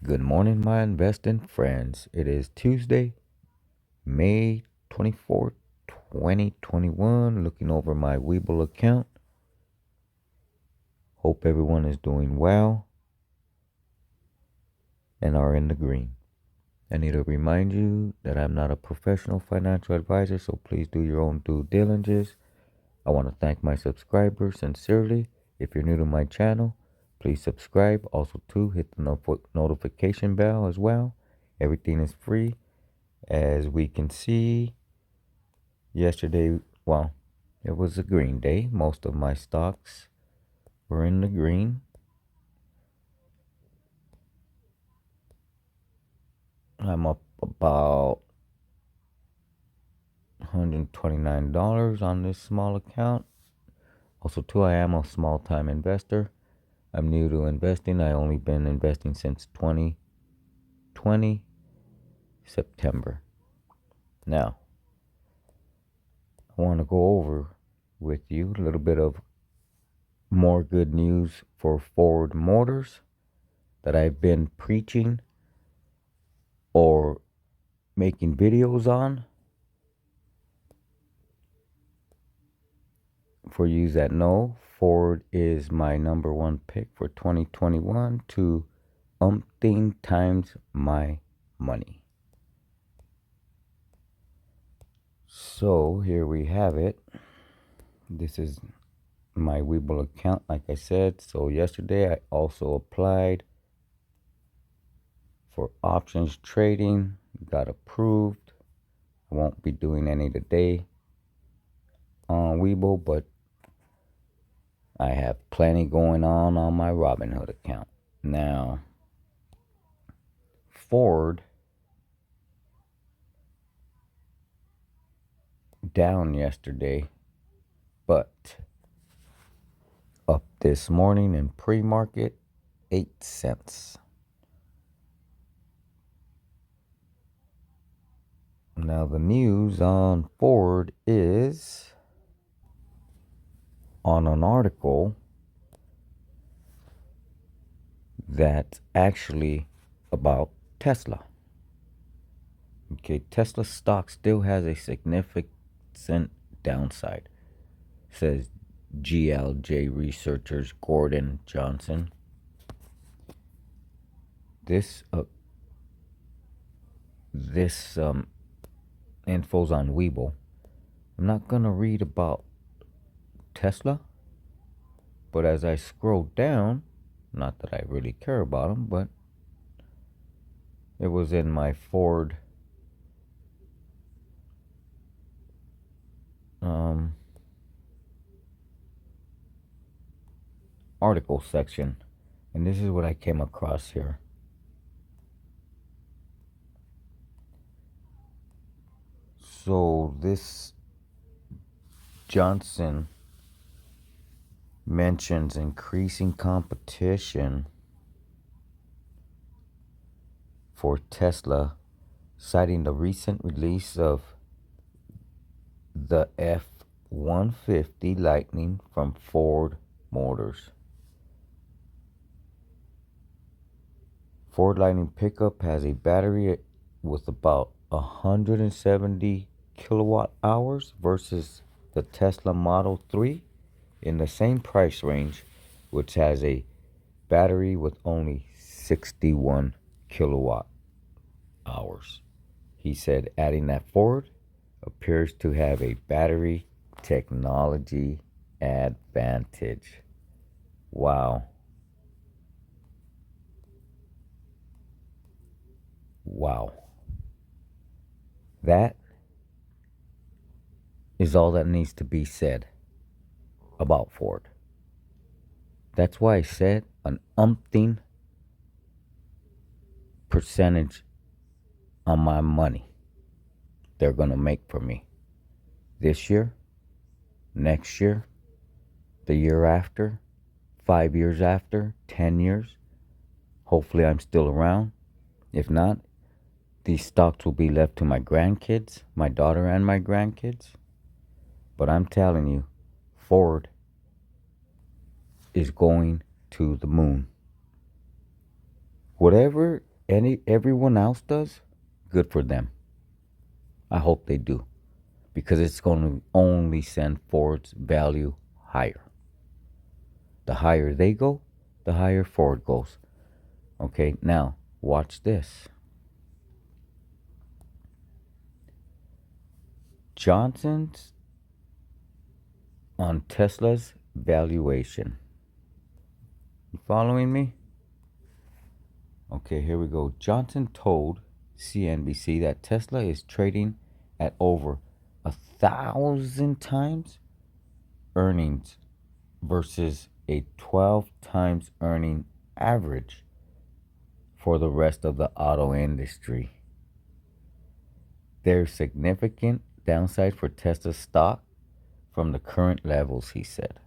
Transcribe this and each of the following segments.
Good morning, my investing friends. It is Tuesday, May 24th, 2021. Looking over my Webull account. Hope everyone is doing well and are in the green. I need to remind you that I'm not a professional financial advisor, so please do your own due diligence. I want to thank my subscribers sincerely. If you're new to my channel, please subscribe. Also, too, hit the notification bell as well. Everything is free. As we can see, yesterday, well, it was a green day. Most of my stocks were in the green. I'm up about $129 on this small account. Also, too, I am a small-time investor. I'm new to investing. I only been investing since 2020 September. Now, I want to go over with you a little bit of more good news for Ford Motors that I've been preaching or making videos on. For you that know, Ford is my number one pick for 2021 to umpteen times my money. So here we have it. This is my Webull account, like I said. So yesterday I also applied for options trading, got approved. I won't be doing any today on Webull, but I have plenty going on my Robinhood account. Now, Ford down yesterday, but up this morning in pre-market 8 cents. Now the news on Ford is on an article that's actually about Tesla. Okay, Tesla stock still has a significant downside, says GLJ researchers Gordon Johnson. This info's on Webull. I'm not gonna read about Tesla, but as I scroll down, not that I really care about them, but it was in my Ford article section, and this is what I came across here. So this Johnson mentions increasing competition for Tesla, citing the recent release of the F-150 Lightning from Ford Motors. Ford Lightning pickup has a battery with about 170 kilowatt hours versus the Tesla Model 3 in the same price range, which has a battery with only 61 kilowatt hours. He said adding that Ford appears to have a battery technology advantage. Wow. Wow. That is all that needs to be said about Ford. That's why I said an umpteen percentage on my money they're going to make for me this year, next year, the year after, 5 years after, 10 years. Hopefully I'm still around. If not, these stocks will be left to my grandkids, my daughter and my grandkids. But I'm telling you, Ford is going to the moon. Whatever everyone else does, good for them. I hope they do, because it's going to only send Ford's value higher. The higher they go, the higher Ford goes. Okay, now watch this. Johnson's on Tesla's valuation. You following me? Okay, here we go. Johnson told CNBC that Tesla is trading at over 1,000 times earnings versus a 12 times earning average for the rest of the auto industry. There's significant downside for Tesla's stock from the current levels, he said.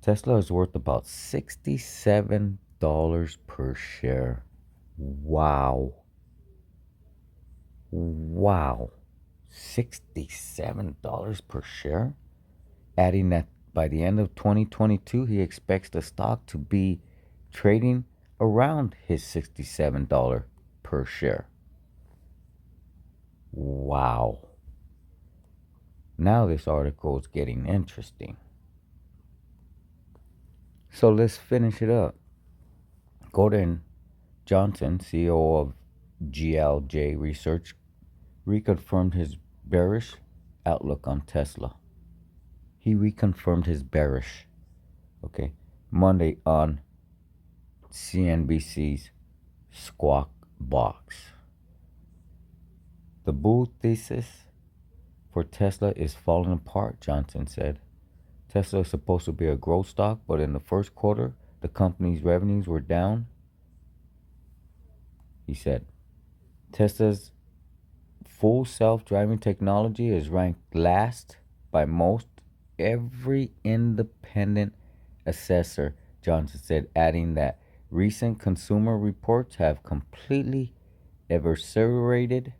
Tesla is worth about $67 per share. Wow. Wow. $67 per share? Adding that by the end of 2022, he expects the stock to be trading around his $67 per share. Wow. Now this article is getting interesting. So let's finish it up. Gordon Johnson, CEO of GLJ Research, reconfirmed his bearish outlook on Tesla. He reconfirmed his bearish, Monday on CNBC's Squawk Box. The bull thesis for Tesla is falling apart, Johnson said. Tesla is supposed to be a growth stock, but in the first quarter, the company's revenues were down. He said, Tesla's full self-driving technology is ranked last by most every independent assessor, Johnson said, adding that recent consumer reports have completely eviscerated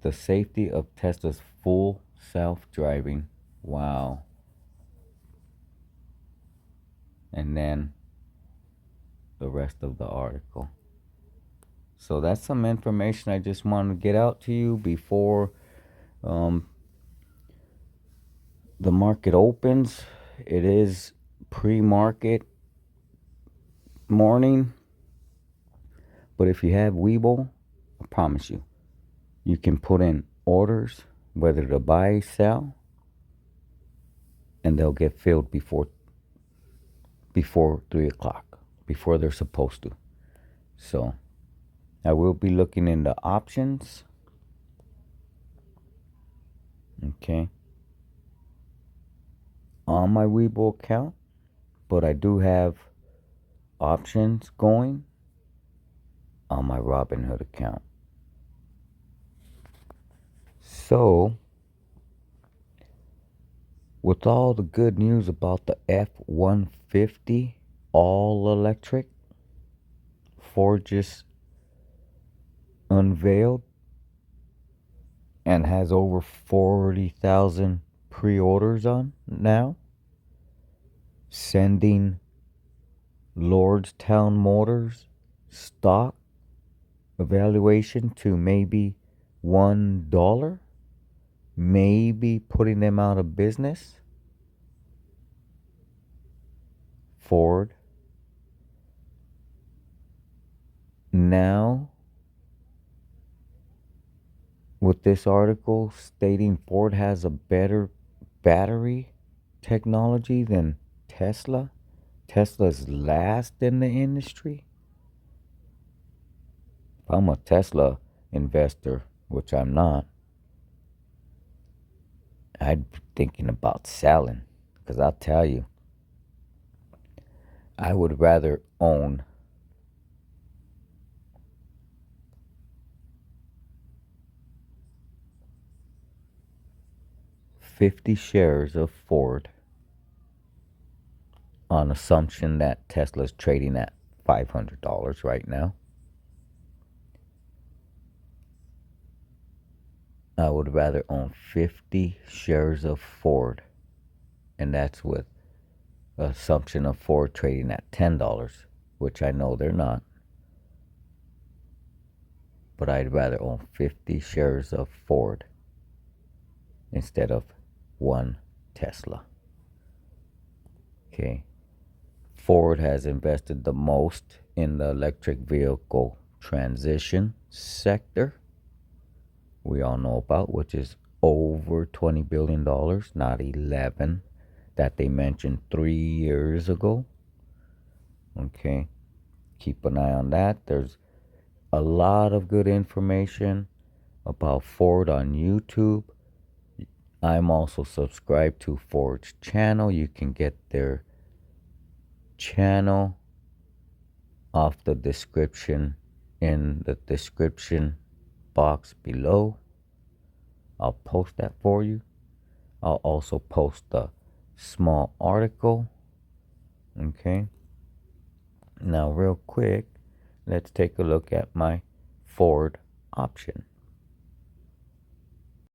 the safety of Tesla's full self-driving. Wow. And then the rest of the article. So that's some information I just wanted to get out to you before the market opens. It is pre-market morning. But if you have Webull, I promise you, you can put in orders, whether to buy, sell, and they'll get filled before 3 o'clock, before they're supposed to. So I will be looking into options. Okay. On my Webull account, but I do have options going on my Robinhood account. So, with all the good news about the F-150 all electric, Ford just unveiled and has over 40,000 pre-orders on now, sending Lordstown Motors stock evaluation to maybe $1, maybe putting them out of business. Ford now, with this article stating Ford has a better battery technology than Tesla. Tesla's last in the industry. If I'm a Tesla investor, which I'm not, I'd be thinking about selling. Because I'll tell you, I would rather own 50 shares of Ford on assumption that Tesla's trading at $500 right now. I would rather own 50 shares of Ford, and that's with assumption of Ford trading at $10, which I know they're not. but I'd rather own 50 shares of Ford instead of one Tesla. Okay. Ford has invested the most in the electric vehicle transition sector we all know about, which is over $20 billion, not 11 that they mentioned 3 years ago. Okay. Keep an eye on that. There's a lot of good information about Ford on YouTube. I'm also subscribed to Ford's channel. You can get their channel off the description in the description box below. I'll post that for you. I'll also post a small article. Okay. Now real quick, let's take a look at my Ford option.